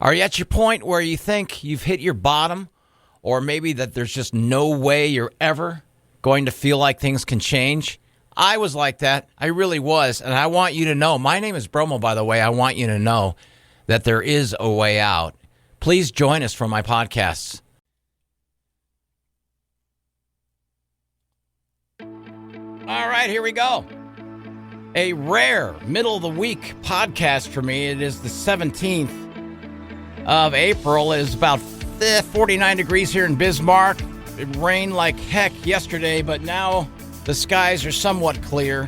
Are you at your point where you think you've hit your bottom, or maybe that there's just no way you're ever going to feel like things can change? I was like that. I really was. And I want you to know, my name is Bromo, by the way. I want you to know that there is a way out. Please join us for my podcasts. All right, here we go. A rare middle of the week podcast for me. It is the 17th of April. It is about 49 degrees here in Bismarck. It rained like heck yesterday, but now the skies are somewhat clear.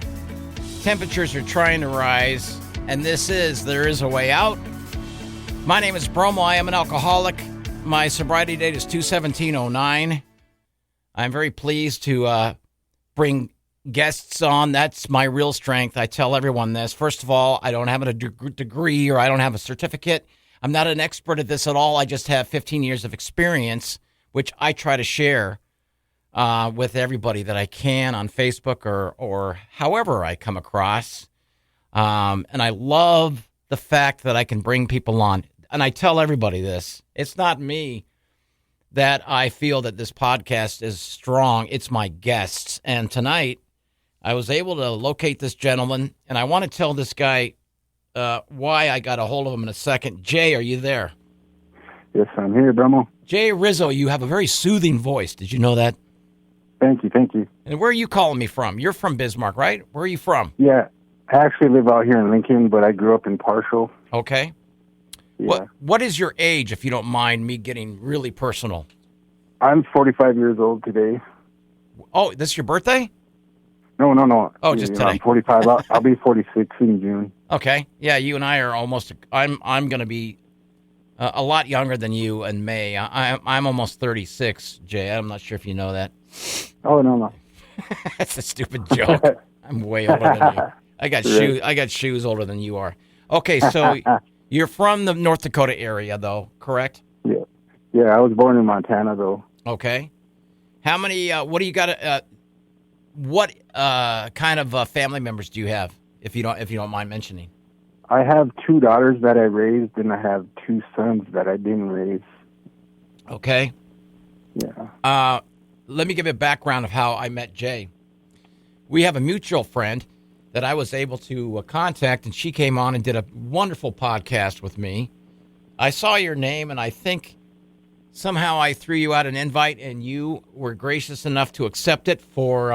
Temperatures are trying to rise, and There Is a Way Out. My name is Bromo. I am an alcoholic. My sobriety date is 2/17/09. I'm very pleased to bring guests on. That's my real strength. I tell everyone this. First of all, I don't have a degree or I don't have a certificate. I'm not an expert at this at all. I just have 15 years of experience, which I try to share with everybody that I can on Facebook or however I come across. And I love the fact that I can bring people on. And I tell everybody this. It's not me that I feel that this podcast is strong. It's my guests. And tonight, I was able to locate this gentleman, and I want to tell this guy why I got a hold of him in a second. Jay, are you there? Yes, I'm here, Bromo. Jay RIZZO, you have a very soothing voice. Did you know that? Thank you. And where are you calling me from? You're from Bismarck, right? Where are you from? Yeah, I actually live out here in Lincoln, but I grew up in Parshall. Okay. Yeah. What is your age, if you don't mind me getting really personal? I'm 45 years old today. Oh, this is your birthday? No. Oh, just today. I'm 45. I'll be 46 in June. Okay. Yeah, you and I are almost. I'm going to be a lot younger than you in May. I'm almost 36, Jay. I'm not sure if you know that. Oh no. That's a stupid joke. I'm way older than you. I got shoes older than you are. Okay, so you're from the North Dakota area, though, correct? Yeah. I was born in Montana, though. Okay. How many? What do you got? What kind of family members do you have, if you don't mind mentioning? I have 2 daughters that I raised, and I have 2 sons that I didn't raise. Okay. Yeah. Let me give you a background of how I met Jay. We have a mutual friend that I was able to contact, and she came on and did a wonderful podcast with me. I saw your name, and I think somehow I threw you out an invite, and you were gracious enough to accept it for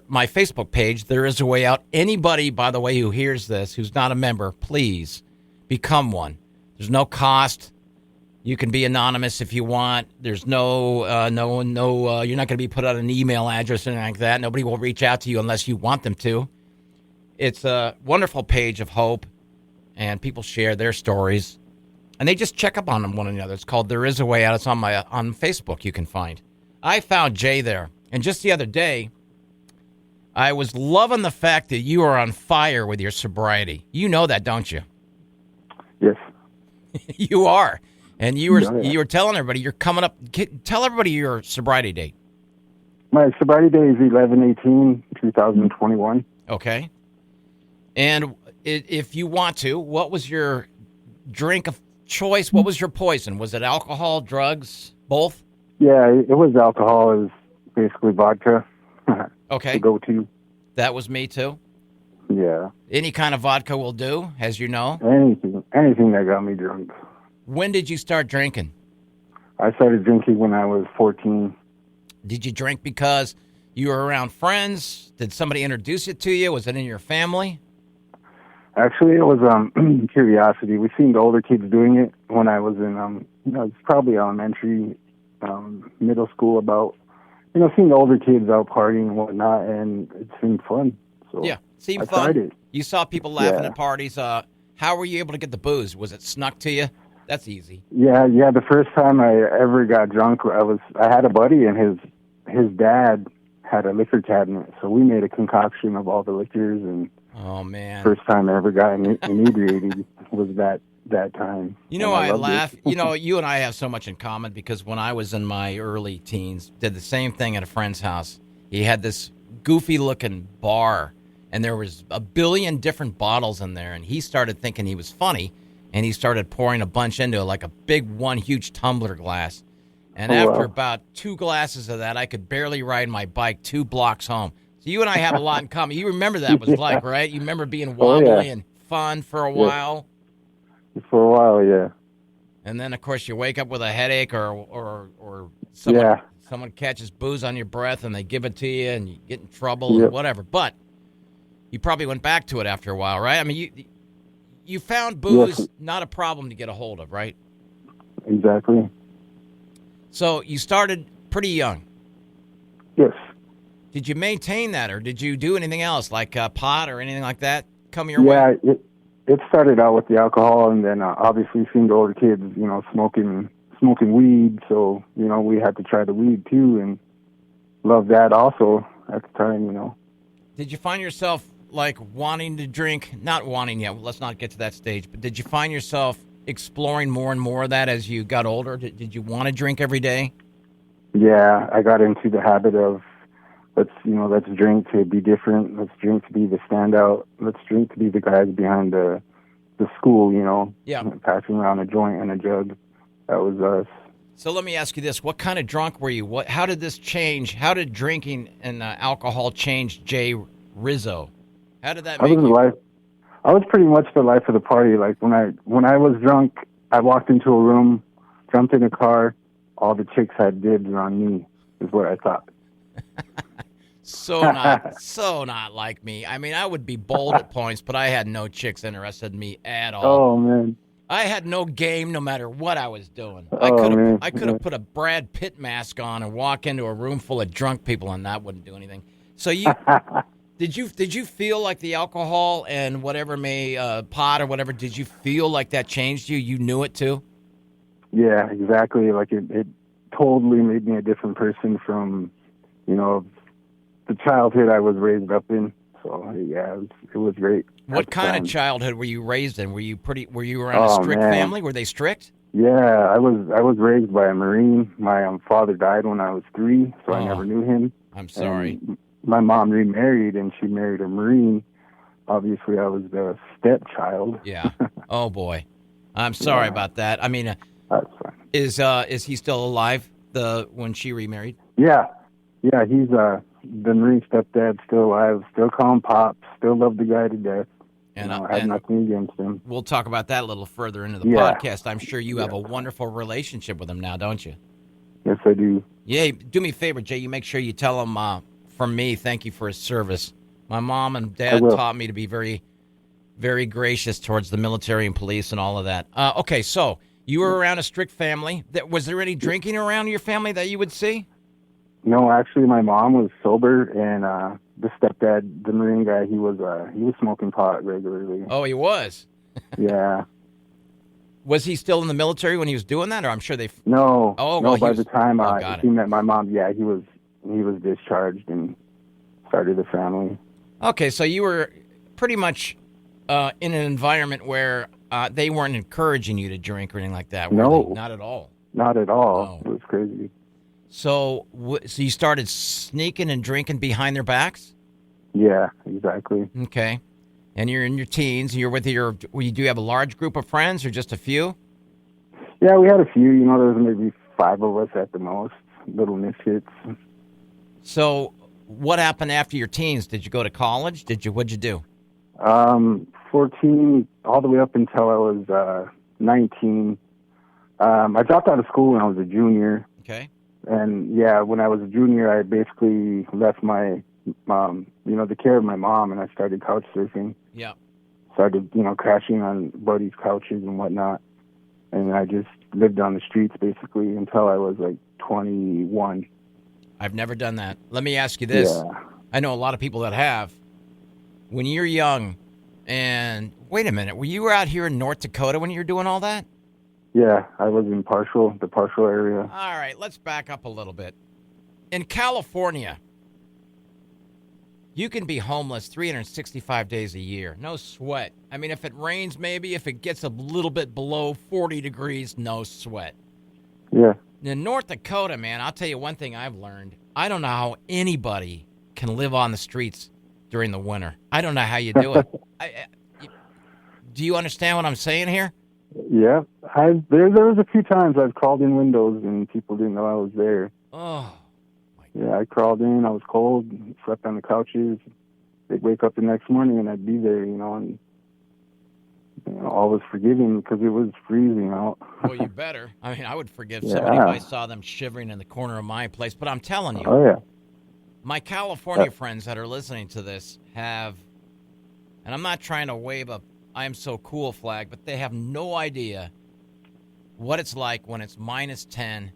my Facebook page. There Is a Way Out. Anybody, by the way, who hears this, who's not a member, please become one. There's no cost. You can be anonymous if you want. There's no, you're not going to be put out an email address or anything like that. Nobody will reach out to you unless you want them to. It's a wonderful page of hope, and people share their stories, and they just check up on one another. It's called There Is a Way Out. It's on Facebook. You can find. I found Jay there, and just the other day, I was loving the fact that you are on fire with your sobriety. You know that, don't you? Yes. You are. And you were telling everybody you're coming up. Tell everybody your sobriety date. My sobriety date is 11/18/2021. Okay. And if you want to, what was your drink of choice? What was your poison? Was it alcohol, drugs, both? Yeah, it was alcohol. It was basically vodka. Okay. The go-to. That was me too. Yeah. Any kind of vodka will do, as you know. Anything that got me drunk. When did you start drinking? I started drinking when I was 14. Did you drink because you were around friends? Did somebody introduce it to you? Was it in your family? Actually, it was curiosity. We seen the older kids doing it when I was in, it's probably elementary, middle school, about, seeing the older kids out partying and whatnot, and it seemed fun. So yeah, seemed I fun. tried it. You saw people laughing at parties. How were you able to get the booze? Was it snuck to you? That's easy. Yeah. The first time I ever got drunk, I had a buddy, and his dad had a liquor cabinet, so we made a concoction of all the liquors. And oh man, first time I ever got inebriated was that time. I laugh. You and I have so much in common, because when I was in my early teens, did the same thing at a friend's house. He had this goofy looking bar, and there was a billion different bottles in there, and he started thinking he was funny. and he started pouring a bunch into it, like a big one huge tumbler glass. And Oh, after wow. about 2 glasses of that, I could barely ride my bike 2 blocks home. So you and I have a lot in common. You remember that was Yeah. like, right? You remember being Oh, wobbly yeah. and fun for a Yes. while. For a while, yeah. And then, of course, you wake up with a headache or Yeah. someone catches booze on your breath and they give it to you and you get in trouble Yep. and whatever. But you probably went back to it after a while, right? I mean, you found booze Yes. not a problem to get a hold of, right? Exactly. So you started pretty young. Yes. Did you maintain that, or did you do anything else, like pot or anything like that come your way? Yeah, it started out with the alcohol, and then obviously seeing the older kids, smoking weed. So we had to try the weed too, and loved that also at the time. Did you find yourself like wanting to drink? Not wanting yet. Let's not get to that stage. But did you find yourself exploring more and more of that as you got older? Did you want to drink every day? Yeah, I got into the habit of let's drink to be different. Let's drink to be the standout. Let's drink to be the guys behind the school. Yeah. Passing around a joint and a jug. That was us. So let me ask you this: what kind of drunk were you? How did this change? How did drinking and alcohol change Jay Rizzo? How did that make you? I was pretty much the life of the party. Like when I was drunk, I walked into a room, jumped in a car, all the chicks had dibs on me, is what I thought. So not like me. I mean, I would be bold at points, but I had no chicks interested in me at all. Oh man. I had no game no matter what I was doing. Oh, I could have put a Brad Pitt mask on and walk into a room full of drunk people and that wouldn't do anything. So did you feel like the alcohol and whatever pot or whatever, did you feel like that changed you? You knew it too? Yeah, exactly. Like it totally made me a different person from, the childhood I was raised up in. So yeah, it was great. What kind of childhood were you raised in? Were you around a strict family? Were they strict? Yeah, I was raised by a Marine. My father died when I was 3, so I never knew him. I'm sorry. And my mom remarried, and she married a Marine. Obviously, I was the stepchild. Yeah. Oh boy, I'm sorry about that. I mean, that's fine. Is he still alive? When she remarried? Yeah, he's the Marine stepdad, still alive. Still call him Pop. Still love the guy to death. And I had nothing against him. We'll talk about that a little further into the podcast. I'm sure you have a wonderful relationship with him now, don't you? Yes, I do. Yeah, do me a favor, Jay. You make sure you tell him from me, thank you for his service. My mom and dad taught me to be very, very gracious towards the military and police and all of that. Okay, so you were around a strict family. Was there any drinking around your family that you would see? No, actually, my mom was sober, and the stepdad, the Marine guy, he was smoking pot regularly. Oh, he was? Yeah. Was he still in the military when he was doing that, or I'm sure they? No. Oh, no. well, By the time he met my mom, he was discharged and started a family. Okay, so you were pretty much in an environment where they weren't encouraging you to drink or anything like that. No, not at all. Not at all. No. It was crazy. So you started sneaking and drinking behind their backs? Yeah, exactly. Okay. And you're in your teens. You're with do you have a large group of friends or just a few? Yeah, we had a few. There was maybe 5 of us at the most, little misfits. So what happened after your teens? Did you go to college? What'd you do? 14, all the way up until I was 19. I dropped out of school when I was a junior. Okay. And yeah, when I was a junior, I basically left my mom, the care of my mom, and I started couch surfing. Yeah. Started, crashing on buddies' couches and whatnot. And I just lived on the streets basically until I was like 21. I've never done that. Let me ask you this. Yeah. I know a lot of people that have. When you're young, and wait a minute, were you out here in North Dakota when you were doing all that? Yeah, I was in the Partial area. All right, let's back up a little bit. In California, you can be homeless 365 days a year. No sweat. I mean, if it rains, maybe. If it gets a little bit below 40 degrees, no sweat. Yeah. In North Dakota, man, I'll tell you one thing I've learned. I don't know how anybody can live on the streets during the winter. I don't know how you do it. Do you understand what I'm saying here? Yeah, there was a few times I've crawled in windows and people didn't know I was there. Oh, my God. Yeah, I crawled in. I was cold, slept on the couches. They'd wake up the next morning and I'd be there, and all was forgiven because it was freezing out. Well, you better. I mean, I would forgive Yeah. somebody if I saw them shivering in the corner of my place. But I'm telling you, Oh yeah. my California friends that are listening to this have, and I'm not trying to wave a I am so cool flag, but they have no idea what it's like when it's minus 10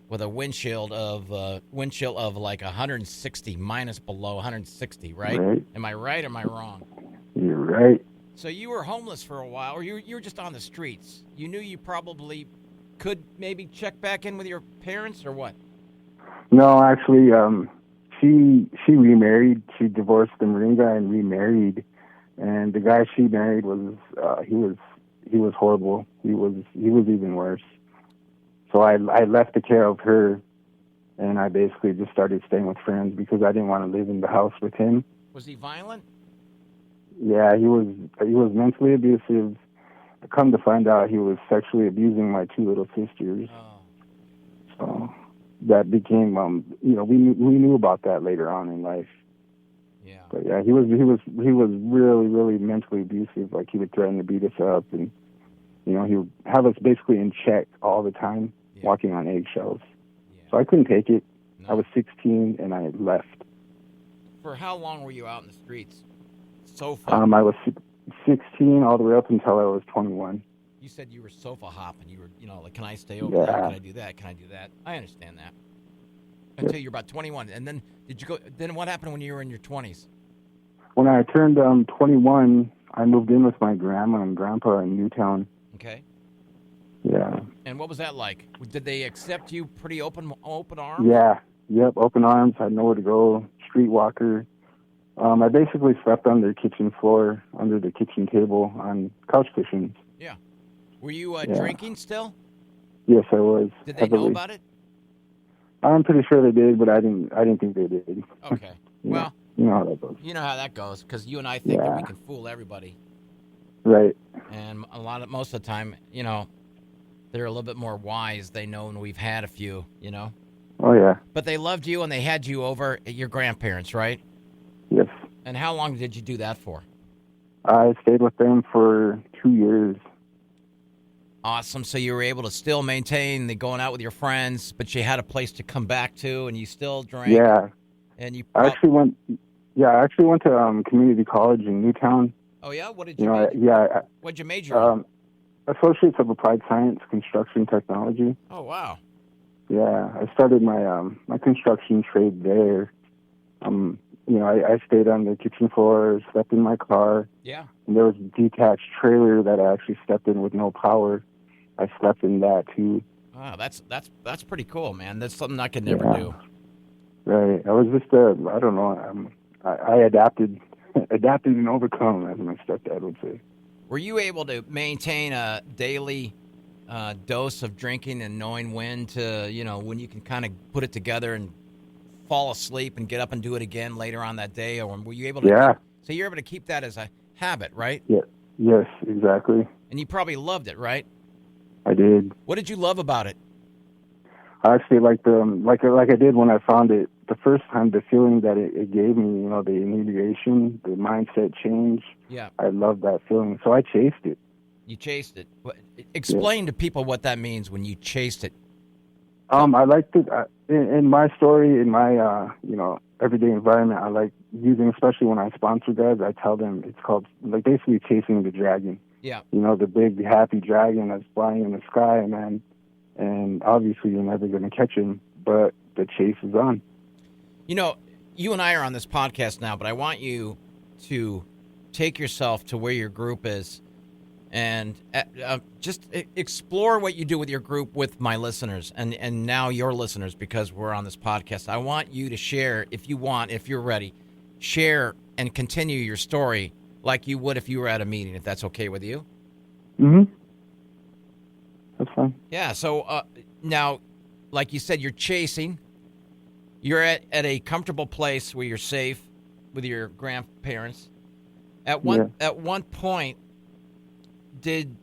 with a wind chill of like 160, minus below 160, right? Am I right or am I wrong? You're right. So you were homeless for a while, or you were just on the streets. You knew you probably could maybe check back in with your parents, or what? No, actually, she remarried. She divorced the Marine guy and remarried. And the guy she married was he was horrible. He was even worse. So I left the care of her, and I basically just started staying with friends because I didn't want to live in the house with him. Was he violent? Yeah, he was mentally abusive. Come to find out, he was sexually abusing my two little sisters. Oh. So that became we knew about that later on in life. Yeah. But yeah, he was really, really mentally abusive. Like, he would threaten to beat us up, and he would have us basically in check all the time, walking on eggshells. Yeah. So I couldn't take it. No. I was 16 and I left. For how long were you out in the streets? Sofa. I was 16 all the way up until I was 21. You said you were sofa hopping. You were, like, can I stay over there? Can I do that? Can I do that? I understand that. Until you're about 21. And then then what happened when you were in your 20s? When I turned 21, I moved in with my grandma and grandpa in Newtown. Okay. Yeah. And what was that like? Did they accept you pretty open arms? Yeah. Yep, open arms. I had nowhere to go. Streetwalker. I basically slept on their kitchen floor, under the kitchen table, on couch cushions. Yeah. Were you drinking still? Yes, I was. Did they know about it? I'm pretty sure they did, but I didn't think they did. Okay. Well, you know how that goes. You know how that goes, because you and I think that we can fool everybody. Right. And most of the time, they're a little bit more wise. They know when we've had a few, Oh, yeah. But they loved you, and they had you over at your grandparents', right? Yes. And how long did you do that for? I stayed with them for 2 years. Awesome. So you were able to still maintain the going out with your friends, but you had a place to come back to, and you still drank. Yeah. And you. I actually went to community college in Newtown. Oh yeah, what did you? What'd you major in? Associates of Applied Science, Construction Technology. Oh wow. Yeah, I started my my construction trade there. I stayed on the kitchen floor, slept in my car. Yeah. And there was a detached trailer that I actually stepped in with no power. I slept in that too. Wow, that's pretty cool, man. That's something I could never do. Right. I was just I don't know. I adapted and overcome, as my stepdad would say. Were you able to maintain a daily dose of drinking and knowing when to, when you can kind of put it together and fall asleep and get up and do it again later on that day? Or were you able to? Yeah. So you're able to keep that as a habit, right? Yeah. Yes, exactly. And you probably loved it, right? I did. What did you love about it? I actually liked like I did when I found it the first time. The feeling that it gave me, the inebriation, the mindset change. Yeah. I loved that feeling, so I chased it. You chased it. Explain to people what that means when you chased it. I liked it in my story, in my everyday environment. I like using, especially when I sponsor guys. I tell them it's called basically chasing the dragon. Yeah. The big happy dragon that's flying in the sky, man. And obviously you're never going to catch him, but the chase is on. You and I are on this podcast now, but I want you to take yourself to where your group is and just explore what you do with your group with my listeners and now your listeners, because we're on this podcast. I want you to share, if you're ready, share and continue your story like you would if you were at a meeting, if that's okay with you. Mm-hmm. That's fine. Yeah, so now, like you said, you're chasing. You're at a comfortable place where you're safe with your grandparents. At one point, did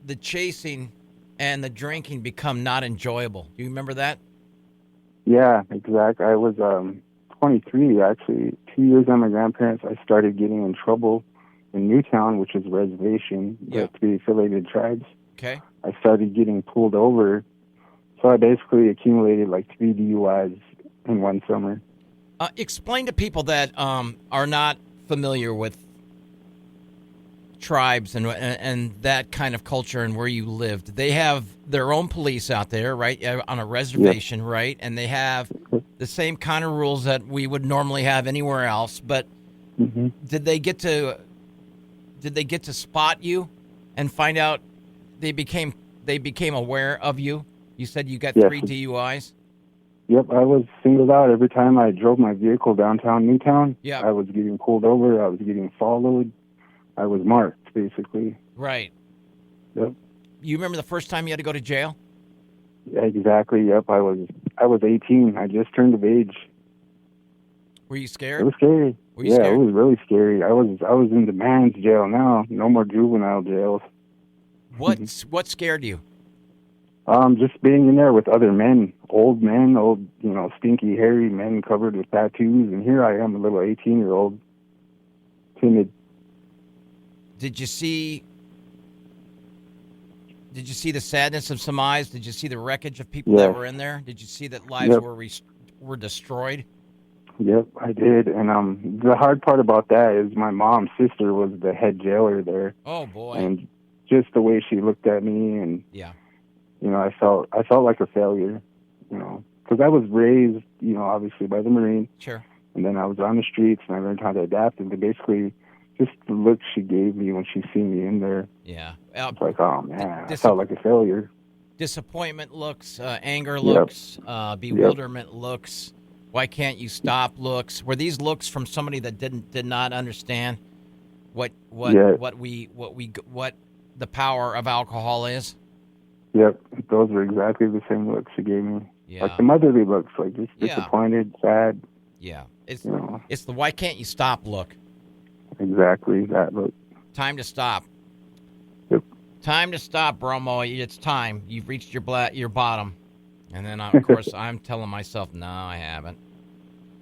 the chasing and the drinking become not enjoyable. Do you remember that? Yeah, exactly. I was 23, actually. 2 years on my grandparents, I started getting in trouble in Newtown, which is a reservation, Yeah. the three affiliated tribes. Okay. I started getting pulled over. So I basically accumulated like 3 DUIs in one summer. Explain to people that are not familiar with tribes and that kind of culture and where you lived. They have their own police out there, right, on a reservation, right? And they have the same kind of rules that we would normally have anywhere else. But did they get to spot you and find out they became aware of you? You said you got 3 DUIs? Yep, I was singled out every time I drove my vehicle downtown Newtown. Yeah. I was getting pulled over. I was getting followed. I was marked, basically. Right. Yep. You remember the first time you had to go to jail? Exactly. Yep. I was 18. I just turned of age. Were you scared? It was scary. Were you scared? It was really scary. I was in the man's jail now. No more juvenile jails. What scared you? Just being in there with other men, old, stinky, hairy men covered with tattoos, and here I am, a little 18-year-old, timid. Did you see the sadness of some eyes? Did you see the wreckage of people that were in there? Did you see that lives were destroyed? Yep, I did. And the hard part about that is my mom's sister was the head jailer there. Oh boy! And just the way she looked at me, and I felt like a failure, because I was raised, obviously by the Marine. Sure. And then I was on the streets, and I learned how to adapt. And basically, just the look she gave me when she seen me in there. Yeah. It's like, oh man, I felt like a failure. Disappointment looks, anger looks, bewilderment looks. Why can't you stop looks? Were these looks from somebody that did not understand what the power of alcohol is? Yep, those were exactly the same looks she gave me. Yeah. Like the motherly looks, like just disappointed, sad. Yeah, it's the why can't you stop look. Exactly that look. Time to stop. Yep. Time to stop, Bromo. It's time. You've reached your bottom. And then, of course, I'm telling myself, no, I haven't.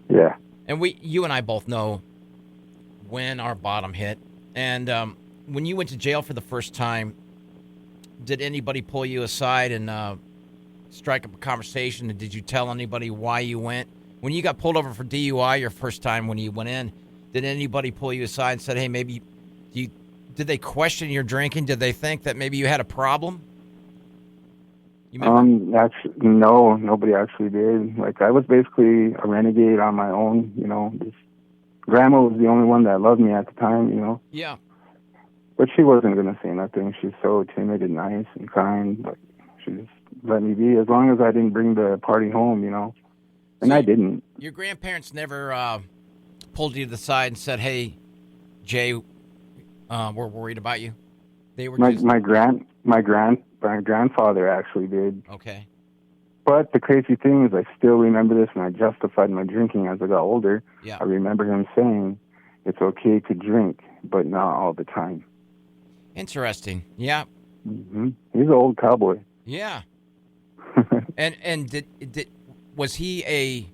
Yeah. And you and I both know when our bottom hit. And when you went to jail for the first time, did anybody pull you aside and strike up a conversation? And did you tell anybody why you went? When you got pulled over for DUI your first time when you went in, did anybody pull you aside and said, hey, maybe did they question your drinking? Did they think that maybe you had a problem? Actually, no, nobody actually did. Like, I was basically a renegade on my own, Grandma was the only one that loved me at the time, Yeah. But she wasn't going to say nothing. She's so timid and nice and kind. Like, she just let me be as long as I didn't bring the party home, And I didn't. Your grandparents never pulled you to the side and said, hey, Jay, we're worried about you? They were my grandfather actually did. Okay. But the crazy thing is I still remember this, and I justified my drinking as I got older. Yeah. I remember him saying, it's okay to drink, but not all the time. Interesting. Yeah. Mm-hmm. He's an old cowboy. Yeah. and did was he a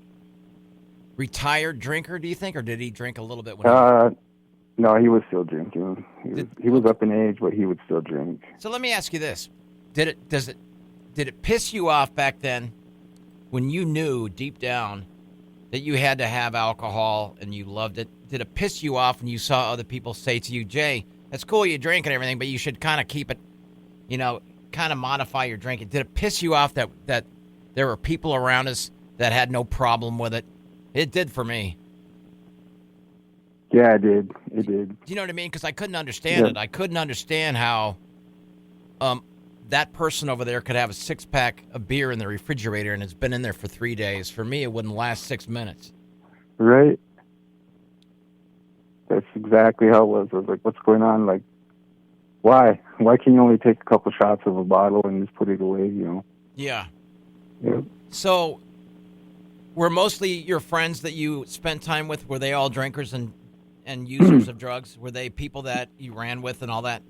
retired drinker, do you think, or did he drink a little bit when No, he was still drinking. He was up in age, but he would still drink. So let me ask you this. Did it piss you off back then when you knew deep down that you had to have alcohol and you loved it? Did it piss you off when you saw other people say to you, Jay, that's cool you drink and everything, but you should kind of keep it, kind of modify your drinking? Did it piss you off that there were people around us that had no problem with it? It did for me. Yeah, it did. It did. Do you know what I mean? Because I couldn't understand it. I couldn't understand how that person over there could have a 6-pack of beer in the refrigerator and it's been in there for 3 days. For me, it wouldn't last 6 minutes. Right. That's exactly how it was. I was like, what's going on? Like, why? Why can you only take a couple shots of a bottle and just put it away, Yeah. Yep. So were mostly your friends that you spent time with, were they all drinkers and users of drugs? Were they people that you ran with and all that?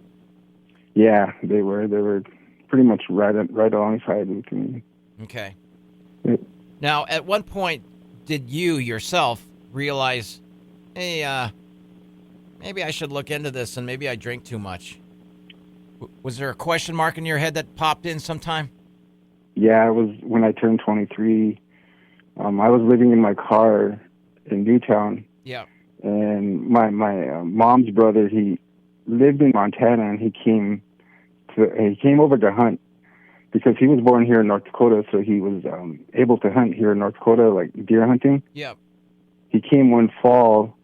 Yeah, they were. They were pretty much right alongside with me. Okay. Yep. Now, at one point, did you yourself realize, hey, maybe I should look into this and maybe I drink too much? Was there a question mark in your head that popped in sometime? Yeah, it was when I turned 23. I was living in my car in Newtown. Yeah. And my mom's brother, he lived in Montana, and he came over to hunt because he was born here in North Dakota, so he was able to hunt here in North Dakota, like deer hunting. Yeah. He came one fall,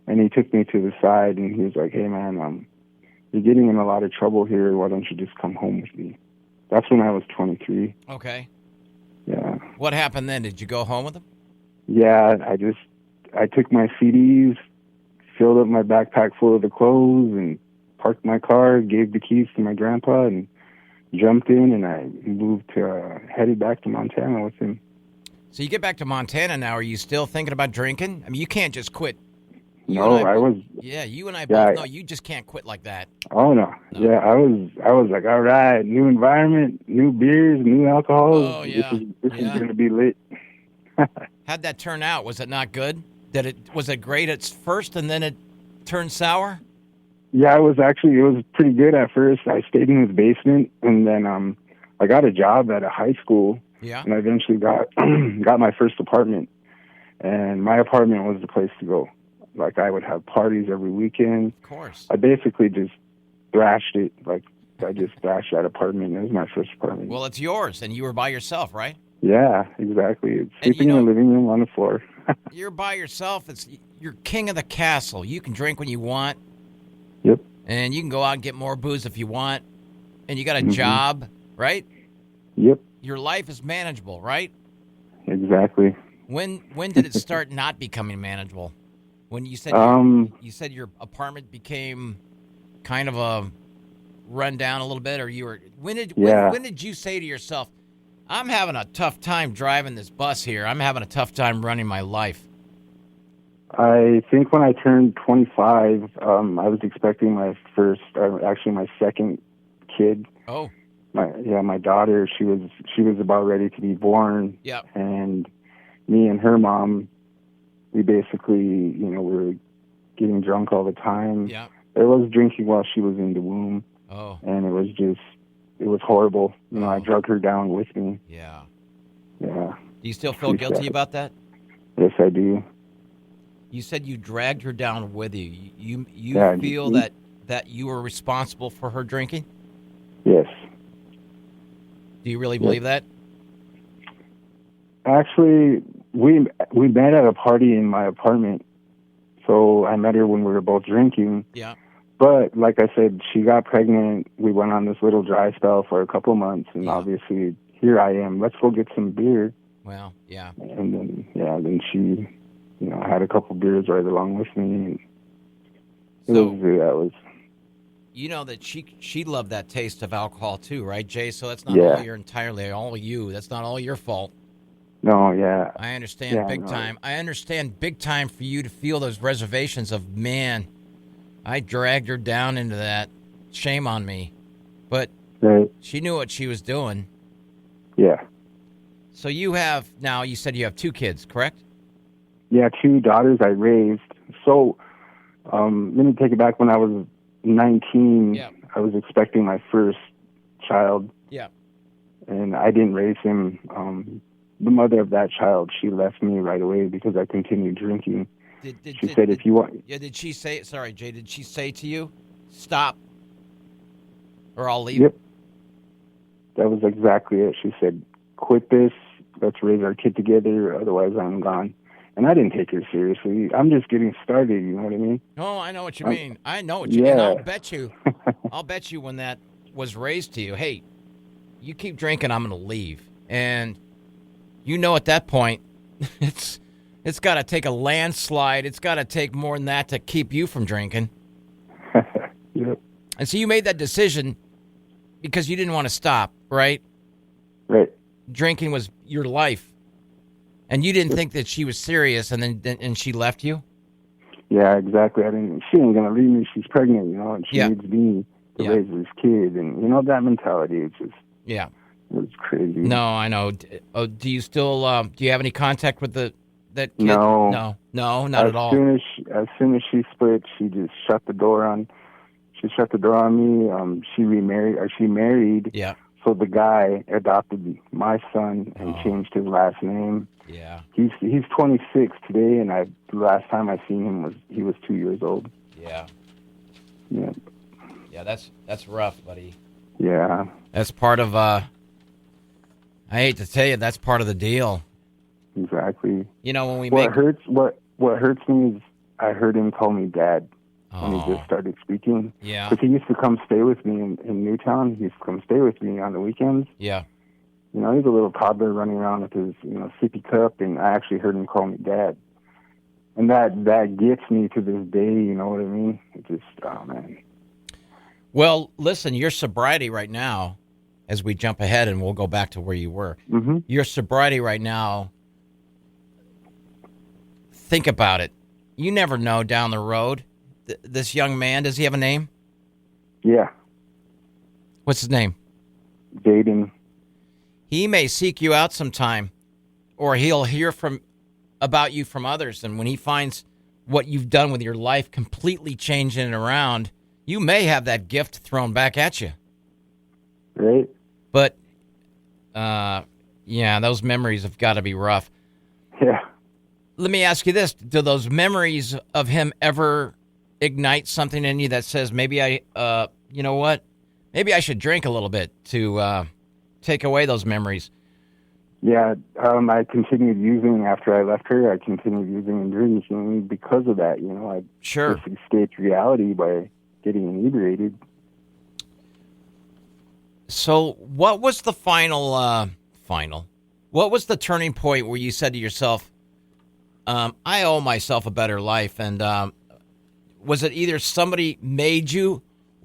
and he took me to the side, and he was like, "Hey, man, you're getting in a lot of trouble here. Why don't you just come home with me?" That's when I was 23. Okay. Yeah. What happened then? Did you go home with him? Yeah, I took my CDs, filled up my backpack full of the clothes, and parked my car, gave the keys to my grandpa, and jumped in, and I headed back to Montana with him. So you get back to Montana now. Are you still thinking about drinking? I mean, you can't just quit. No, I was. Yeah, you and I both know you just can't quit like that. Oh no. Yeah, I was like, all right, new environment, new beers, new alcohol. Oh yeah, this is gonna be lit. How'd that turn out? Was it not good? Was it great at first and then it turned sour? Yeah, it was pretty good at first. I stayed in his basement, and then I got a job at a high school. Yeah. And I eventually got my first apartment, and my apartment was the place to go. Like, I would have parties every weekend. Of course. I basically just thrashed it. Like, I just thrashed that apartment. It was my first apartment. Well, it's yours, and you were by yourself, right? Yeah, exactly. It's sleeping in the living room on the floor. You're by yourself. You're king of the castle. You can drink when you want. Yep. And you can go out and get more booze if you want. And you got a job, right? Yep. Your life is manageable, right? Exactly. When did it start not becoming manageable? When you said you said your apartment became kind of a run down a little bit, or you were when did you say to yourself, I'm having a tough time driving this bus here. I'm having a tough time running my life. I think when I turned 25, I was expecting my second kid. Oh. My daughter, she was about ready to be born. Yeah. And me and her mom, we basically, we were getting drunk all the time. Yeah. I was drinking while she was in the womb. Oh. And it was horrible. I drug her down with me. Yeah. Yeah. Do you still feel guilty about that? Yes, I do. You said you dragged her down with you. You feel that you were responsible for her drinking? Yes. Do you really believe that? Actually, we met at a party in my apartment. So I met her when we were both drinking. Yeah. But like I said, she got pregnant. We went on this little dry spell for a couple of months, and obviously here I am. Let's go get some beer. Well, yeah. And then she, had a couple beers right along with me. And you know that she loved that taste of alcohol too, right, Jay? So that's not all you. That's not all your fault. No, yeah. I understand big time. I understand big time for you to feel those reservations of, man, I dragged her down into that. Shame on me. But she knew what she was doing. Yeah. So you said you have 2 kids, correct? Yeah, 2 daughters I raised. So let me take it back. When I was 19, I was expecting my first child. Yeah. And I didn't raise him. The mother of that child, she left me right away because I continued drinking. She said, if you want... Yeah, did she say... Sorry, Jay, did she say to you, stop, or I'll leave? Yep. That was exactly it. She said, quit this, let's raise our kid together, otherwise I'm gone. And I didn't take her seriously. I'm just getting started, you know what I mean? Oh, I know what you mean. I know what you mean. I'll bet you when that was raised to you, hey, you keep drinking, I'm going to leave. And at that point, it's got to take a landslide. It's got to take more than that to keep you from drinking. Yep. And so you made that decision because you didn't want to stop, right? Right. Drinking was your life. And you didn't think that she was serious, and she left you? Yeah, exactly. She ain't going to leave me. She's pregnant, and she needs me. to Yeah. raise his kid, and that mentality is just Yeah. it was crazy. No, I know. Do you still do you have any contact with that kid? No. No, not at all. As soon as she split, she just shut the door on. She shut the door on me. She remarried. Or she married. Yeah. So the guy adopted my son and changed his last name. Yeah. He's 26 today, and the last time I seen him he was 2 years old. Yeah. Yeah. Yeah, that's rough, buddy. Yeah. That's part of I hate to tell you, that's part of the deal. Exactly. When we what hurts me is I heard him call me dad when he just started speaking. Yeah. Because he used to come stay with me in Newtown. He used to come stay with me on the weekends. Yeah. He's a little toddler running around with his, sippy cup, and I actually heard him call me dad. And that gets me to this day, you know what I mean? It just, oh, man. Well, listen, your sobriety right now, as we jump ahead and we'll go back to where you were, your sobriety right now, think about it. You never know down the road. This young man, does he have a name? Yeah. What's his name? Jaden. He may seek you out sometime, or he'll hear about you from others. And when he finds what you've done with your life completely changing it around, you may have that gift thrown back at you. Right. But, yeah, those memories have got to be rough. Yeah. Let me ask you this. Do those memories of him ever ignite something in you that says, maybe you know what? Maybe I should drink a little bit to take away those memories? Yeah, I continued using after I left her. I continued using and drinking because of that. I Sure. just escaped reality by getting inebriated. So what was the final? What was the turning point where you said to yourself, I owe myself a better life? And was it either somebody made you?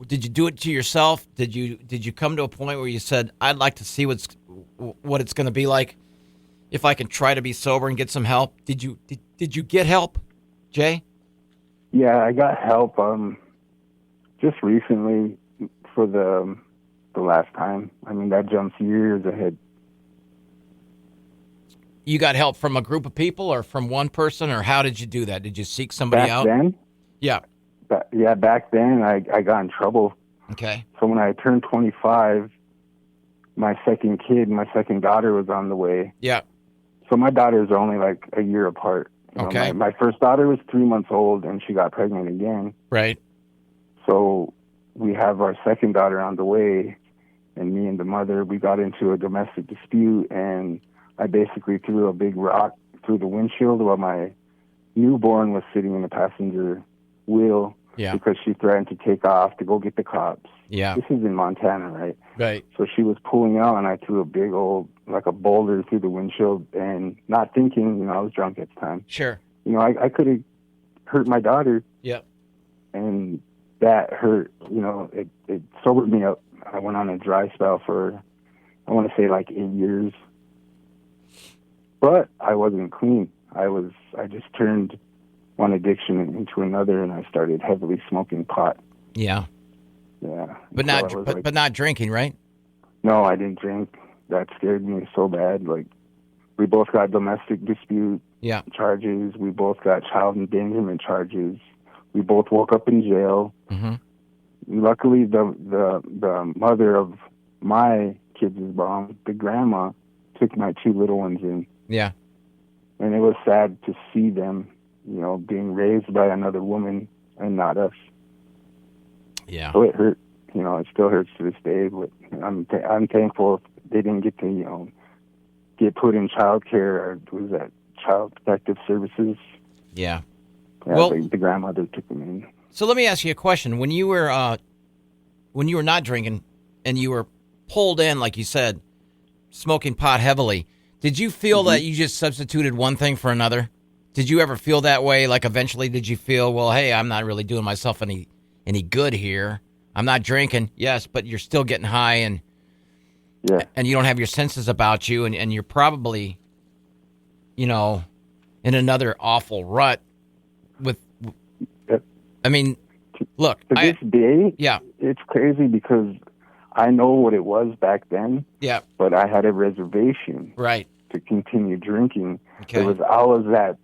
Did you do it to yourself? Did you come to a point where you said, I'd like to see what it's going to be like if I can try to be sober and get some help? Did you get help, Jay? Yeah, I got help just recently for the last time. I mean, that jumps years ahead. You got help from a group of people or from one person, or how did you do that? Did you seek somebody out? Back then? Yeah. Back then I got in trouble. Okay. So when I turned 25, my second daughter was on the way. Yeah. So my daughters are only like a year apart. Okay. My first daughter was 3 months old, and she got pregnant again. Right. So we have our second daughter on the way, and me and the mother, we got into a domestic dispute, and I basically threw a big rock through the windshield while my newborn was sitting in the passenger wheel. Yeah. Because she threatened to take off to go get the cops. Yeah. This is in Montana, right? Right. So she was pulling out, and I threw a big old, like a boulder through the windshield, and not thinking, I was drunk at the time. Sure. I could have hurt my daughter. Yep. And that hurt, it sobered me up. I went on a dry spell for, I want to say like 8 years. But I wasn't clean. I just turned one addiction into another, and I started heavily smoking pot. Yeah. Yeah. But not drinking, right? No, I didn't drink. That scared me so bad. Like, we both got domestic dispute charges. We both got child endangerment charges. We both woke up in jail. Mm-hmm. Luckily, the mother of my kids' mom, the grandma, took my two little ones in. Yeah. And it was sad to see them, being raised by another woman and not us. Yeah. So it hurt. It still hurts to this day. But I'm thankful they didn't get to, get put in child care, or was that Child Protective Services? Yeah. Well, the grandmother took them in. So let me ask you a question. When you were not drinking and you were pulled in, like you said, smoking pot heavily, did you feel that you just substituted one thing for another? Did you ever feel that way? Like eventually did you feel, well, hey, I'm not really doing myself any good here. I'm not drinking, yes, but you're still getting high and you don't have your senses about you, and you're probably, in another awful rut with, I mean, look. To this day, yeah. it's crazy because I know what it was back then. Yeah. But I had a reservation. Right. To continue drinking. Okay. It was always that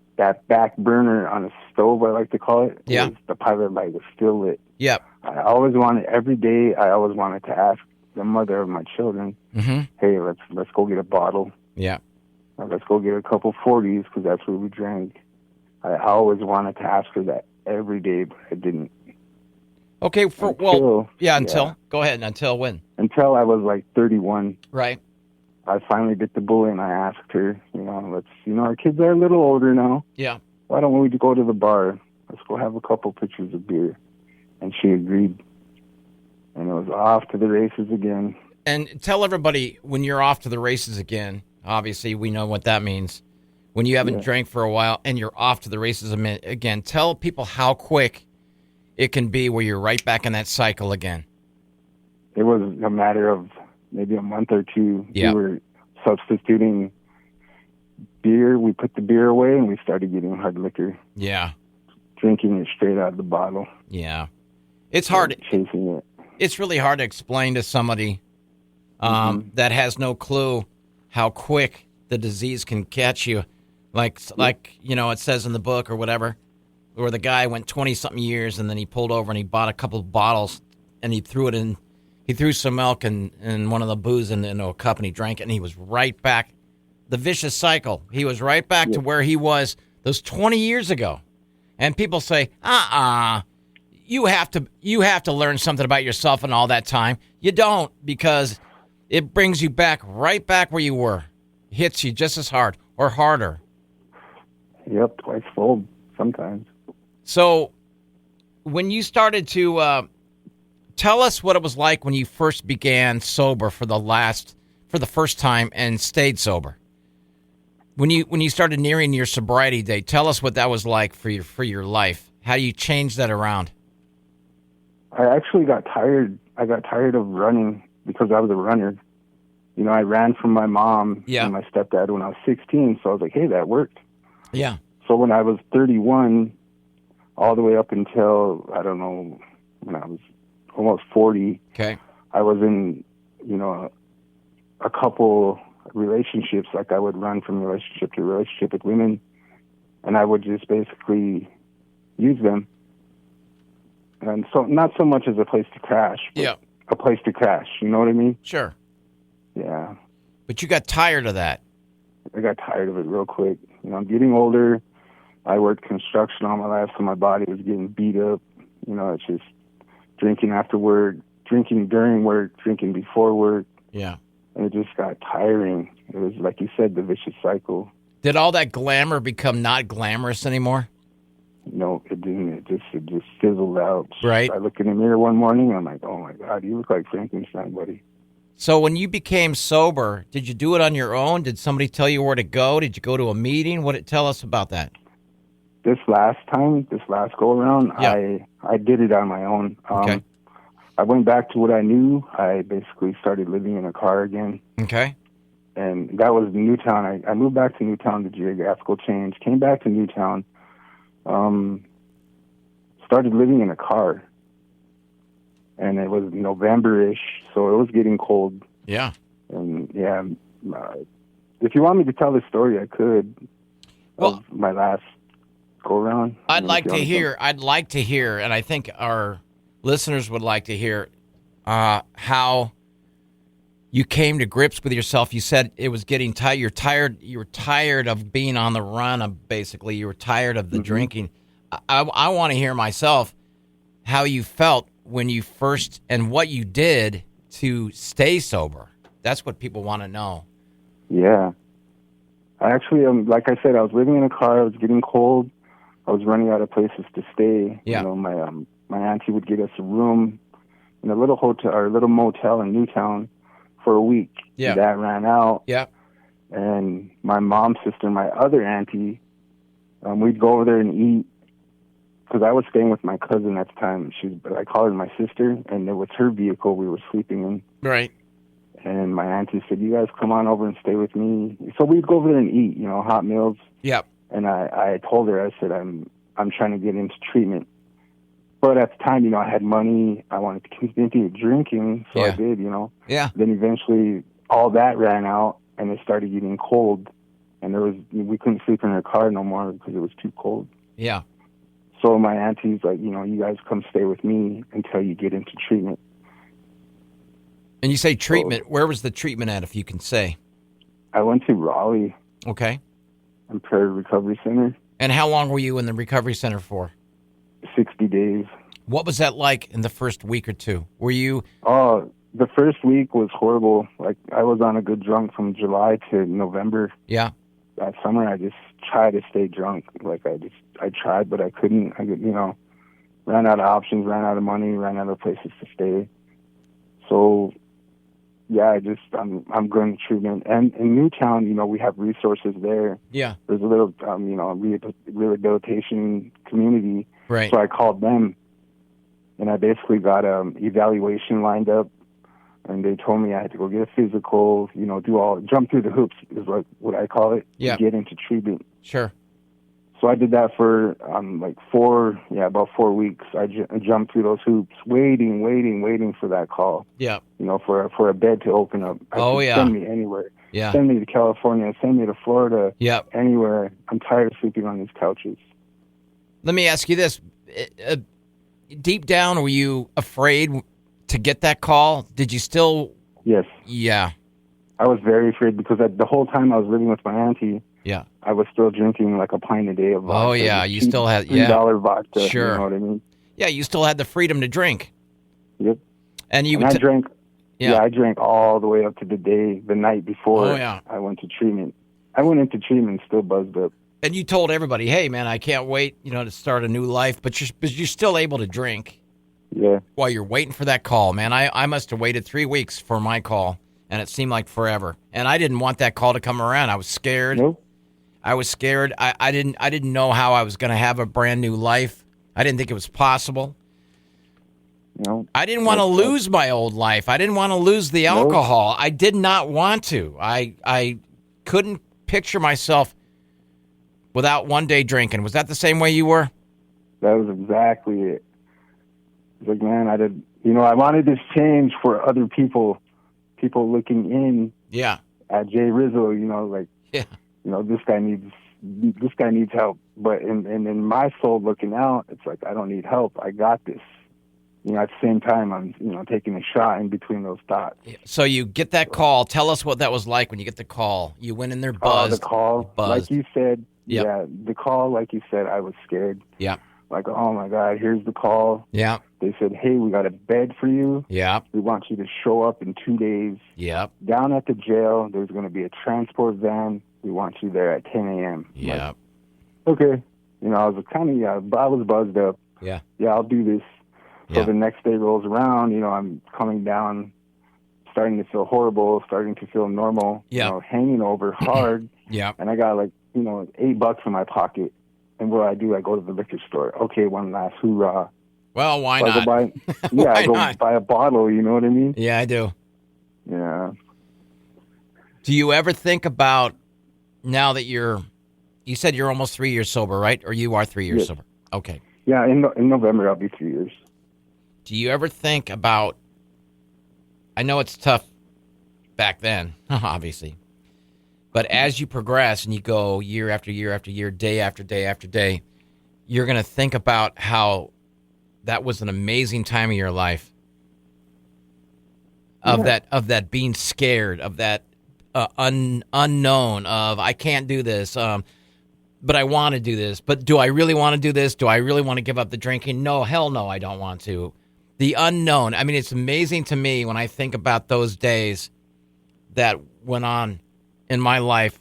back burner on a stove, I like to call it. Yeah. It was the pilot light was still lit. Yep. I always wanted, every day, I always wanted to ask the mother of my children, hey, let's go get a bottle. Yeah. Or let's go get a couple 40s because that's what we drank. I always wanted to ask her that every day, but I didn't. Okay. Until. Go ahead. Until when? Until I was like 31. Right. I finally bit the bullet and I asked her, our kids are a little older now. Yeah. Why don't we go to the bar? Let's go have a couple pitchers of beer. And she agreed. And it was off to the races again. And tell everybody, when you're off to the races again, obviously we know what that means. When you haven't drank for a while and you're off to the races again, tell people how quick it can be where you're right back in that cycle again. It was a matter of maybe a month or two. Yeah. We were substituting beer. We put the beer away and we started getting hard liquor. Yeah. Drinking it straight out of the bottle. Yeah. It's hard. Chasing it. It's really hard to explain to somebody that has no clue how quick the disease can catch you. Like it says in the book or whatever, where the guy went 20-something years and then he pulled over and he bought a couple of bottles and he threw it in. He threw some milk and one of the booze into a cup and he drank it and he was right back. The vicious cycle. He was right back to where he was those 20 years ago. And people say, you have to learn something about yourself in all that time. You don't, because it brings you right back where you were. Hits you just as hard or harder. Yep, twice fold sometimes. So when you started to tell us what it was like when you first began sober for the first time and stayed sober. When you started nearing your sobriety date, tell us what that was like for your life. How do you change that around? I actually got tired. I got tired of running because I was a runner. I ran from my mom and my stepdad when I was 16, so I was like, hey, that worked. Yeah. So when I was 31, all the way up until, I don't know, when I was almost 40, okay, I was in, a couple relationships. Like I would run from relationship to relationship with women, and I would just basically use them. And so not so much as a place to crash, but a place to crash. You know what I mean? Sure. Yeah. But you got tired of that. I got tired of it real quick. I'm getting older. I worked construction all my life, so my body was getting beat up. It's just drinking after work, drinking during work, drinking before work. Yeah. And it just got tiring. It was, like you said, the vicious cycle. Did all that glamour become not glamorous anymore? No, it didn't. It just fizzled out. Right. I look in the mirror one morning, and I'm like, oh, my God, you look like Frankenstein, buddy. So when you became sober, did you do it on your own? Did somebody tell you where to go? Did you go to a meeting? Tell us about that. This last go-around, I did it on my own. Okay. I went back to what I knew. I basically started living in a car again. Okay. And that was Newtown. I moved back to Newtown, the geographical change. Came back to Newtown. Started living in a car. And it was November-ish, so it was getting cold. Yeah. And, if you want me to tell the story, I could. Of my last go-around. I'd like to hear, and I think our listeners would like to hear how you came to grips with yourself. You said it was getting tired. You were tired of being on the run, basically. You were tired of the drinking. I want to hear myself how you felt when you first, and what you did to stay sober. That's what people want to know. Yeah. I actually, like I said, I was living in a car. It was getting cold. I was running out of places to stay. Yeah. My auntie would get us a room in a little hotel or a little motel in Newtown for a week. Yeah. And that ran out. Yeah. And my mom's sister, my other auntie, we'd go over there and eat. Because I was staying with my cousin at the time. I called her my sister, and it was her vehicle we were sleeping in. Right. And my auntie said, you guys come on over and stay with me. So we'd go over there and eat, hot meals. Yep. And I told her, I said, I'm trying to get into treatment. But at the time, I had money. I wanted to continue drinking, so I did, Yeah. Then eventually all that ran out, and it started getting cold. And we couldn't sleep in our car no more because it was too cold. Yeah. So my auntie's like, you guys come stay with me until you get into treatment. And you say treatment. Where was the treatment at, if you can say? I went to Raleigh. Okay. Impaired Recovery Center. And how long were you in the recovery center for? 60 days. What was that like in the first week or two? Were you... Oh, the first week was horrible. Like, I was on a good drunk from July to November. Yeah. That summer, I just tried to stay drunk. Like, I tried, but I couldn't. Ran out of options, ran out of money, ran out of places to stay. So, yeah, I'm going to treatment. And in Newtown, we have resources there. Yeah. There's a little, rehabilitation community. Right. So I called them, and I basically got evaluation lined up, and they told me I had to go get a physical, jump through the hoops is like what I call it, to get into treatment. Sure. So I did that for about 4 weeks. I jumped through those hoops, waiting for that call. Yeah. For a bed to open up. Send me anywhere. Yeah. Send me to California. Send me to Florida. Yeah. Anywhere. I'm tired of sleeping on these couches. Let me ask you this. Deep down, were you afraid to get that call? Did you still... Yes. Yeah. I was very afraid because the whole time I was living with my auntie, I was still drinking like a pint a day of vodka. Oh, yeah. You still had... $3 vodka. Sure. You know what I mean? Yeah, you still had the freedom to drink. Yep. And I drank... Yeah, I drank all the way up to the night before I went to treatment. I went into treatment still buzzed up. And you told everybody, hey, man, I can't wait, to start a new life. But you're still able to drink. Yeah. While you're waiting for that call, man. I must have waited 3 weeks for my call, and it seemed like forever. And I didn't want that call to come around. I was scared. Nope. I was scared. I didn't know how I was going to have a brand new life. I didn't think it was possible. No. I didn't want to lose my old life. I didn't want to lose the alcohol. Nope. I did not want to. I couldn't picture myself without one day drinking. Was that the same way you were? That was exactly it. It's like, man, I wanted this change for other people looking in. Yeah. At Jay RIZZO, this guy needs help. But in my soul looking out, it's like, I don't need help. I got this. At the same time, I'm, taking a shot in between those thoughts. So you get that call. Tell us what that was like when you get the call. You went in there buzzed. The call, like you said. Yep. Yeah, the call, like you said, I was scared. Yeah. Like, oh, my God, here's the call. Yeah. They said, hey, we got a bed for you. Yeah. We want you to show up in 2 days. Yeah. Down at the jail, there's going to be a transport van. We want you there at 10 a.m. Yeah. Like, okay. I was I was buzzed up. Yeah. Yeah, I'll do this. So the next day rolls around, I'm coming down, starting to feel horrible, starting to feel normal, hanging over hard. Yeah. And I got $8 in my pocket. And what do, I go to the liquor store. Okay, one last hoorah. Well, why so not? I go buy a bottle, you know what I mean? Yeah, I do. Yeah. Do you ever think about, now that you said you're almost 3 years sober, right? Or you are 3 years sober? Okay. Yeah, in November I'll be 3 years. Do you ever think about, I know it's tough back then, obviously, but as you progress and you go year after year after year, day after day after day, you're going to think about how that was an amazing time of your life, of that being scared, of that unknown, of I can't do this, but I want to do this. But do I really want to do this? Do I really want to give up the drinking? No, hell no, I don't want to. The unknown. I mean, it's amazing to me when I think about those days that went on in my life.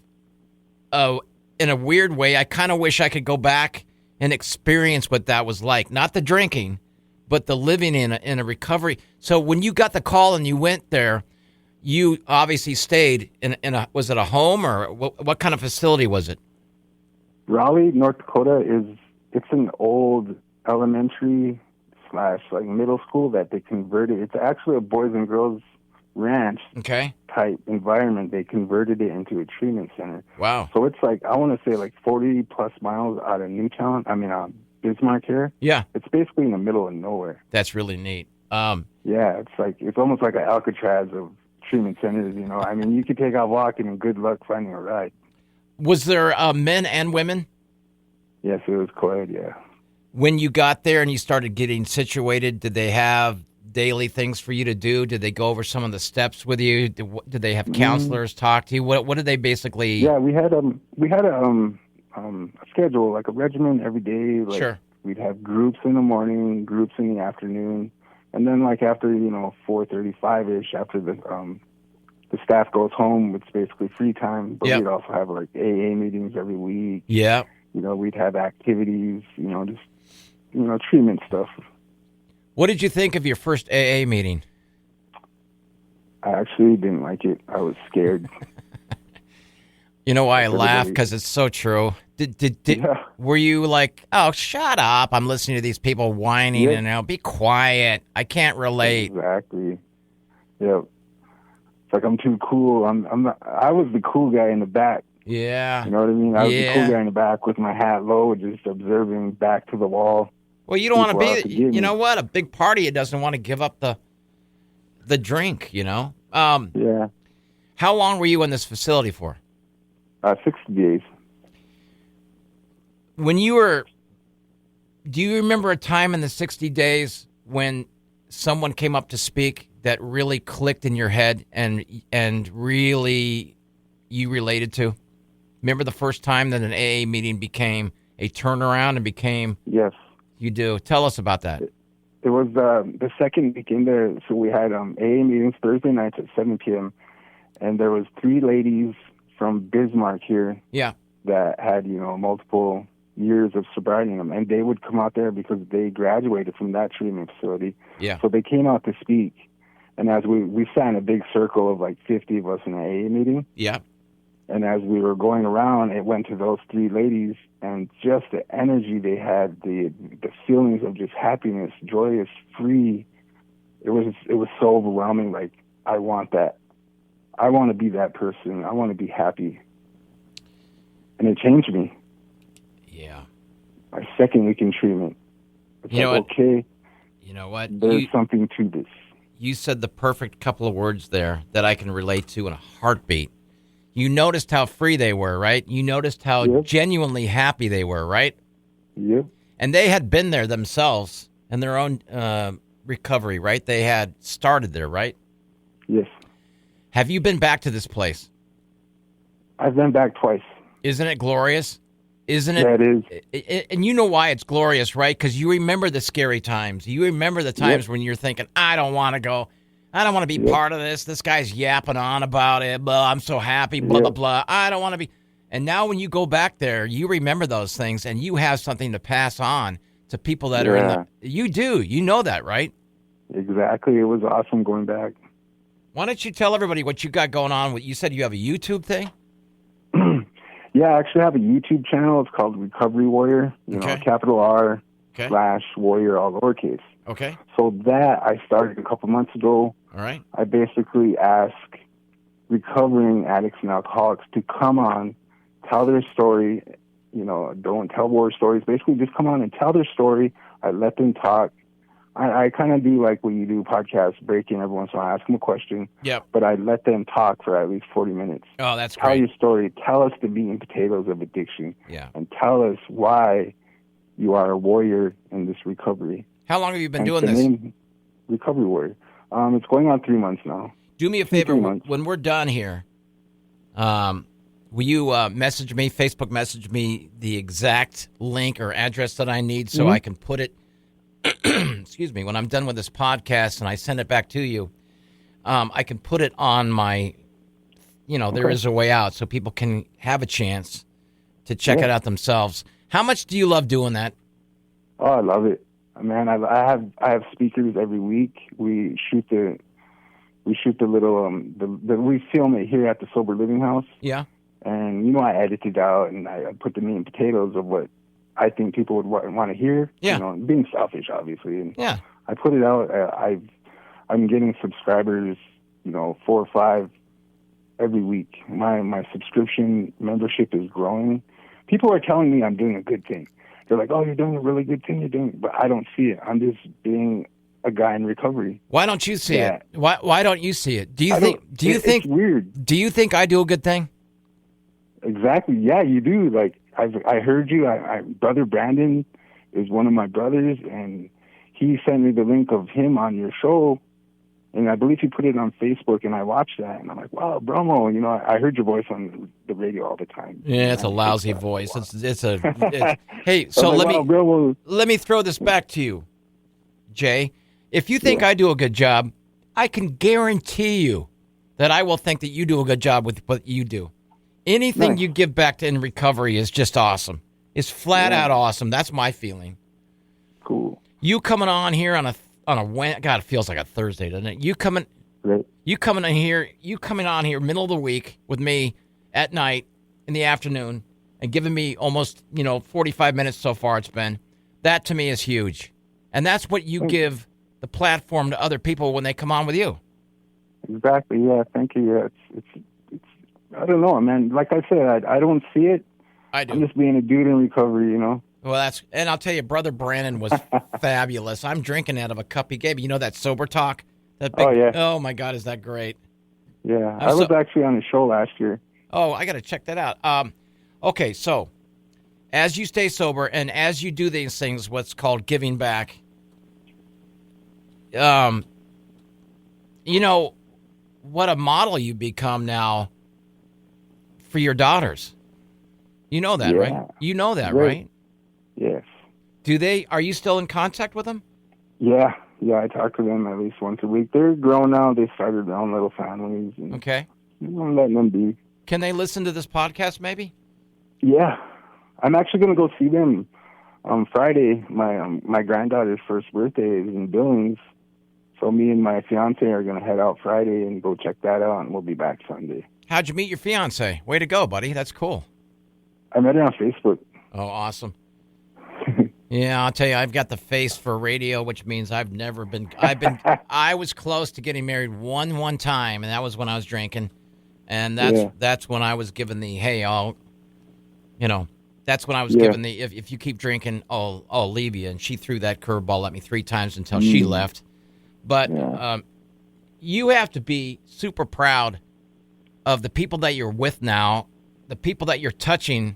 In a weird way, I kind of wish I could go back and experience what that was like. Not the drinking, but the living in a recovery. So when you got the call and you went there, you obviously stayed in was it a home or what kind of facility was it? Raleigh, North Dakota it's an old elementary / middle school that they converted. It's actually a boys and girls ranch type environment. They converted it into a treatment center. Wow. So it's I want to say 40 plus miles out of Newtown. Bismarck here. Yeah. It's basically in the middle of nowhere. That's really neat. Yeah, it's almost like an Alcatraz of treatment centers, you know. I mean, you could take out walking and good luck finding a ride. Was there men and women? Yes, it was co-ed, yeah. When you got there and you started getting situated, did they have daily things for you to do? Did they go over some of the steps with you? Did they have counselors talk to you? What did they basically? Yeah, we had a schedule, like a regimen every day. Like, sure. We'd have groups in the morning, groups in the afternoon, and then like after 4:35ish, after the staff goes home, it's basically free time. But we'd also have like AA meetings every week. Yeah. We'd have activities. Treatment stuff. What did you think of your first AA meeting? I actually didn't like it. I was scared. You know why I laugh? Because it's so true. Were you like, oh, shut up, I'm listening to these people whining, and be quiet, I can't relate. Exactly. Yeah. It's like I'm too cool. I was the cool guy in the back. Yeah. You know what I mean? I was the cool guy in the back with my hat low, just observing back to the wall. Well, you don't want to be, you know what? A big party, it doesn't want to give up the drink, you know? Yeah. How long were you in this facility for? 60 days. Do you remember a time in the 60 days when someone came up to speak that really clicked in your head and really you related to? Remember the first time that an AA meeting became a turnaround and became... Yes. You do. Tell us about that. It was the second week in there, so we had AA meetings Thursday nights at 7 p.m., and there was 3 ladies from Bismarck here that had, multiple years of sobriety in them, and they would come out there because they graduated from that treatment facility. Yeah. So they came out to speak, and as we sat in a big circle of like 50 of us in an AA meeting. Yeah. And as we were going around, it went to those 3 ladies, and just the energy they had, the feelings of just happiness, joyous, free. It was so overwhelming. Like, I want that. I want to be that person. I want to be happy. And it changed me. Yeah. My second week in treatment. It's okay. You know what? There's something to this. You said the perfect couple of words there that I can relate to in a heartbeat. You noticed how free they were, right? You noticed how genuinely happy they were, right? Yep. And they had been there themselves in their own recovery, right? They had started there, right? Yes. Have you been back to this place? I've been back twice. Isn't it glorious? Isn't it? Yeah, it is. And you know why it's glorious, right? Because you remember the scary times. You remember the times when you're thinking, I don't want to go. I don't want to be part of this. This guy's yapping on about it. Blah, I'm so happy, blah, blah, blah. I don't want to be. And now when you go back there, you remember those things, and you have something to pass on to people that are in the... You do. You know that, right? Exactly. It was awesome going back. Why don't you tell everybody what you got going on? You said you have a YouTube thing? Yeah, I actually have a YouTube channel. It's called Recovery Warrior. Capital R / Warrior, all lowercase. Okay. So that I started a couple months ago. All right. I basically ask recovering addicts and alcoholics to come on, tell their story. Don't tell war stories. Basically, just come on and tell their story. I let them talk. I kind of do like when you do podcasts, break-in every once in a while. I ask them a question. Yep. But I let them talk for at least 40 minutes. Oh, that's great. Tell your story. Tell us the meat and potatoes of addiction. Yeah. And tell us why you are a warrior in this recovery. How long have you been doing this? Recovery Warrior. It's going on 3 months now. Do me a favor. When we're done here, will you Facebook message me the exact link or address that I need so I can put it, excuse me, when I'm done with this podcast and I send it back to you, I can put it on my, there is a way out so people can have a chance to check it out themselves. How much do you love doing that? Oh, I love it. Man, I have speakers every week. We shoot the little we film it here at the Sober Living House. Yeah. And I edit it out and I put the meat and potatoes of what I think people would want to hear. Yeah. Being selfish, obviously. And yeah. I put it out. I'm getting subscribers, 4 or 5 every week. My subscription membership is growing. People are telling me I'm doing a good thing. they're like, "Oh, you're doing a really good thing. You're doing," but I don't see it. I'm just being a guy in recovery. Why don't you see it? Why don't you see it? Do you think it's weird? Do you think I do a good thing? Exactly. Yeah, you do. Like I heard you. Brother Brandon is one of my brothers, and he sent me the link of him on your show, and I believe he put it on Facebook, and I watched that, and I'm like, wow, Bromo. You know, I heard your voice on the radio all the time. Yeah, it's a lousy voice. Wow. Hey, so like, let me throw this back to you, Jay. If you think I do a good job, I can guarantee you that I will think that you do a good job with what you do. Anything you give back to in recovery is just awesome. It's flat out awesome. That's my feeling. Cool. You coming on here on a God, it feels like a Thursday, doesn't it? You coming on here middle of the week with me at night in the afternoon and giving me almost 45 minutes so far. It's been that to me is huge, and that's what you give the platform to other people when they come on with you. Exactly. Yeah. Thank you. Yeah. It's I don't know, man. Like I said, I don't see it. I do. I'm just being a dude in recovery, Well, and I'll tell you, Brother Brandon was fabulous. I'm drinking out of a cup he gave me. You know that sober talk? That big, oh my God, is that great? Yeah, I was actually on his show last year. Oh, I got to check that out. Okay, so as you stay sober and as you do these things, what's called giving back, what a model you become now for your daughters. You know that, right? You know that, right? Yes. Are you still in contact with them? Yeah, I talk to them at least once a week. They're grown now. They started their own little families. And okay. I'm letting them be. Can they listen to this podcast maybe? Yeah. I'm actually going to go see them on Friday. My granddaughter's first birthday is in Billings. So me and my fiance are going to head out Friday and go check that out, and we'll be back Sunday. How'd you meet your fiance? Way to go, buddy. That's cool. I met her on Facebook. Oh, awesome. Yeah, I'll tell you, I've got the face for radio, which means I was close to getting married one time, and that was when I was drinking. And that's when I was given the, hey, that's when I was given the, if you keep drinking, I'll leave you. And she threw that curveball at me 3 times until she left. But you have to be super proud of the people that you're with now, the people that you're touching.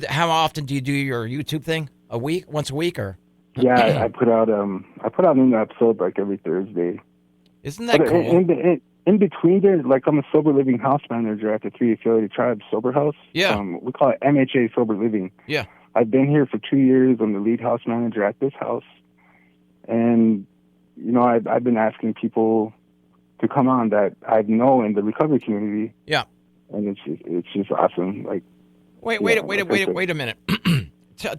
How often do you do your YouTube thing? Once a week, or? Yeah, I put out a new episode like every Thursday. Isn't that cool? In between there, like I'm a sober living house manager at the 3 affiliated tribes sober house. Yeah. We call it MHA Sober Living. Yeah. I've been here for 2 years. I'm the lead house manager at this house, and I've been asking people to come on that I know in the recovery community. Yeah. And it's just awesome. Like. Wait a minute.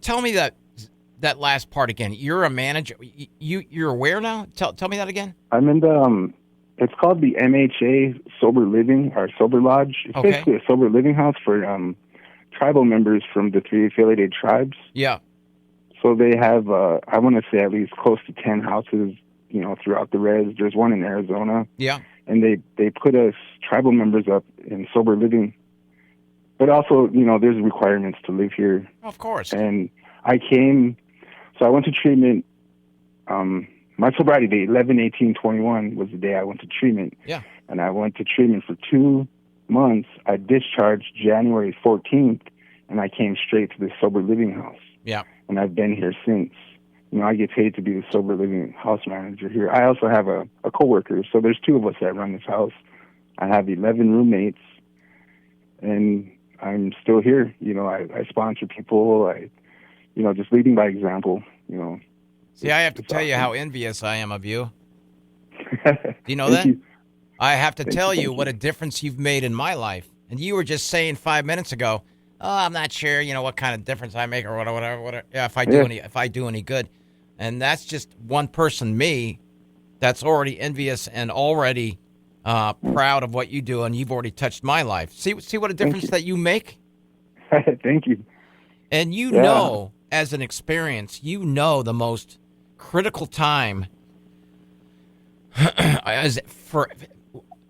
Tell me that last part again. You're a manager. You're where now? Tell me that again. I'm in the it's called the MHA Sober Living or Sober Lodge. It's basically a sober living house for tribal members from the 3 affiliated tribes. Yeah. So they have I want to say at least close to 10 houses, throughout the res. There's one in Arizona. Yeah. And they put us tribal members up in sober living. But also, there's requirements to live here. Of course. And I went to treatment. My sobriety date, 11/18/21, was the day I went to treatment. Yeah. And I went to treatment for 2 months. I discharged January 14th, and I came straight to the sober living house. Yeah. And I've been here since. I get paid to be the sober living house manager here. I also have a coworker, so there's 2 of us that run this house. I have 11 roommates, and I'm still here. I sponsor people. Just leading by example. See, I have to tell you how envious I am of you. Do you know that? I have to tell you what a difference you've made in my life. And you were just saying 5 minutes ago, I'm not sure, what kind of difference I make or whatever. If I do any good. And that's just one person, me, that's already envious and already proud of what you do, and you've already touched my life. See what a difference that you make? Thank you. And know, as an experience, the most critical time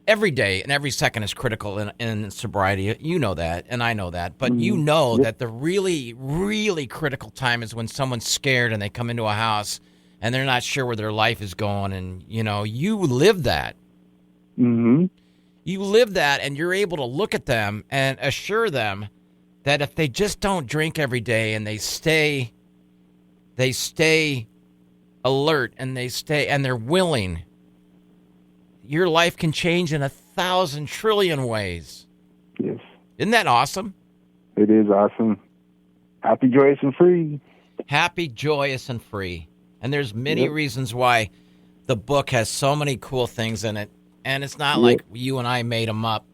every day and every second is critical in sobriety. You know that, and I know that. But you know that the really, really critical time is when someone's scared and they come into a house and they're not sure where their life is going. And, you know, you live that. Mm-hmm. You live that, and you're able to look at them and assure them that if they just don't drink every day and they stay alert and they're willing, your life can change in 1,000 trillion ways. Yes. Isn't that awesome? It is awesome. Happy, joyous, and free. Happy, joyous, and free. And there's many reasons why the book has so many cool things in it. And it's not like you and I made them up.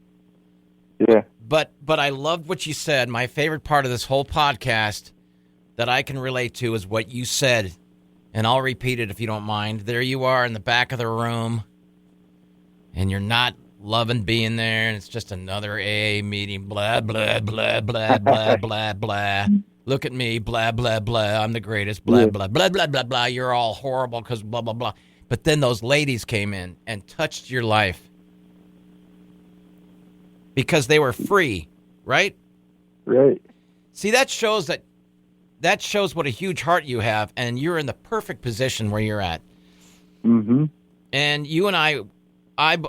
Yeah. But I loved what you said. My favorite part of this whole podcast that I can relate to is what you said. And I'll repeat it if you don't mind. There you are in the back of the room. And you're not loving being there. And it's just another AA meeting. Blah, blah, blah, blah, blah, blah, blah. Look at me. Blah, blah, blah. I'm the greatest. Blah, blah, blah, blah, blah, blah. You're all horrible because blah, blah, blah. But then those ladies came in and touched your life because they were free, right? Right. See, that shows what a huge heart you have, and you're in the perfect position where you're at. Mm-hmm. And you and I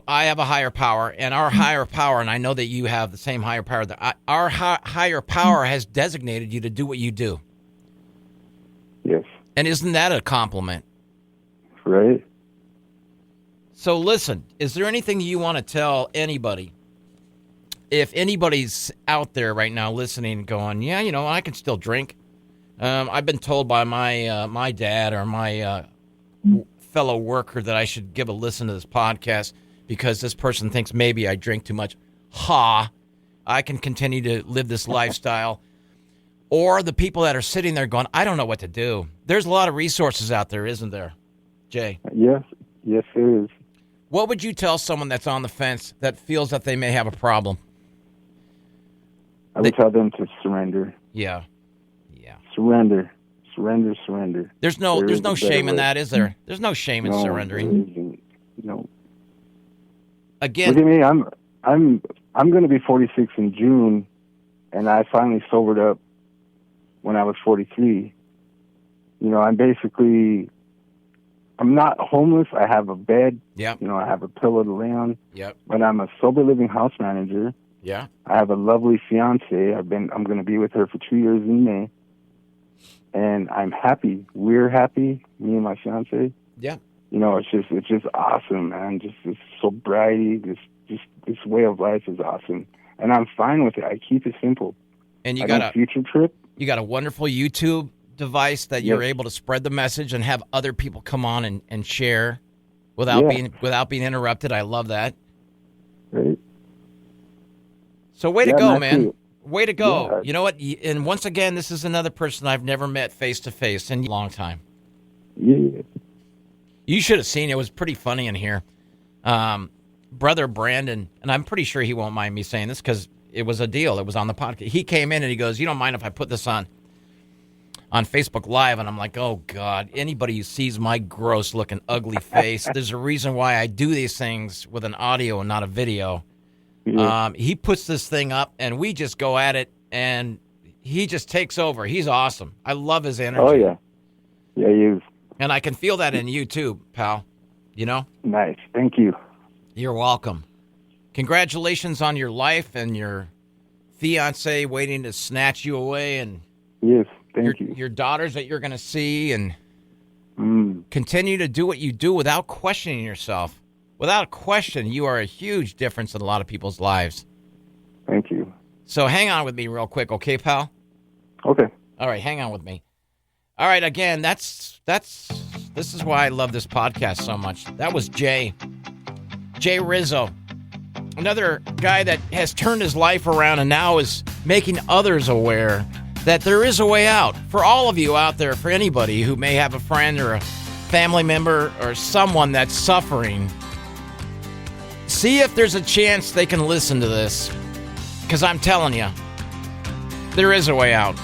have a higher power, and our higher power, and I know that you have the same higher power. Our higher power has designated you to do what you do. Yes. And isn't that a compliment? Right. So listen, is there anything you want to tell anybody? If anybody's out there right now listening and going, yeah, you know, I can still drink. I've been told by my dad or my fellow worker that I should give a listen to this podcast because this person thinks maybe I drink too much. I can continue to live this lifestyle. Or the people that are sitting there going, I don't know what to do. There's a lot of resources out there, isn't there, Jay? Yes, there is. What would you tell someone that's on the fence that feels that they may have a problem? I would tell them to surrender. Yeah. Surrender. There's no shame in that, is there? There's no shame in surrendering. No. Again, look at me. I'm going to be 46 in June, and I finally sobered up when I was 43. You know, I'm not homeless. I have a bed. Yep. You know, I have a pillow to lay on. Yep. But I'm a sober living house manager. Yeah. I have a lovely fiance. I'm going to be with her for 2 years in May. And I'm happy. We're happy, me and my fiance. Yeah. You know, it's just awesome, man. It's sobriety, this way of life is awesome. And I'm fine with it. I keep it simple. And you got a future trip. You got a wonderful YouTube device that you're able to spread the message and have other people come on and share without being interrupted. I love that. Right. So way to go, man. Way to go. Yeah. You know what? And once again, this is another person I've never met face-to-face in a long time. Yeah. You should have seen it. It was pretty funny in here. Brother Brandon, and I'm pretty sure he won't mind me saying this because it was a deal. It was on the podcast. He came in and he goes, you don't mind if I put this on Facebook Live? And I'm like, oh, God, anybody who sees my gross-looking, ugly face, there's a reason why I do these things with an audio and not a video. Yeah. He puts this thing up, and we just go at it, and he just takes over. He's awesome. I love his energy. Oh, yeah. Yeah, he is. And I can feel that in you, too, pal. You know? Nice. Thank you. You're welcome. Congratulations on your life and your fiance waiting to snatch you away, and yes, thank you. Your daughters that you're going to see, and continue to do what you do without questioning yourself. Without question, you are a huge difference in a lot of people's lives. Thank you. So hang on with me real quick, okay, pal? Okay. All right, hang on with me. All right, again, this is why I love this podcast so much. That was Jay RIZZO, another guy that has turned his life around and now is making others aware that there is a way out. For all of you out there, for anybody who may have a friend or a family member or someone that's suffering, see if there's a chance they can listen to this. Because I'm telling you, there is a way out.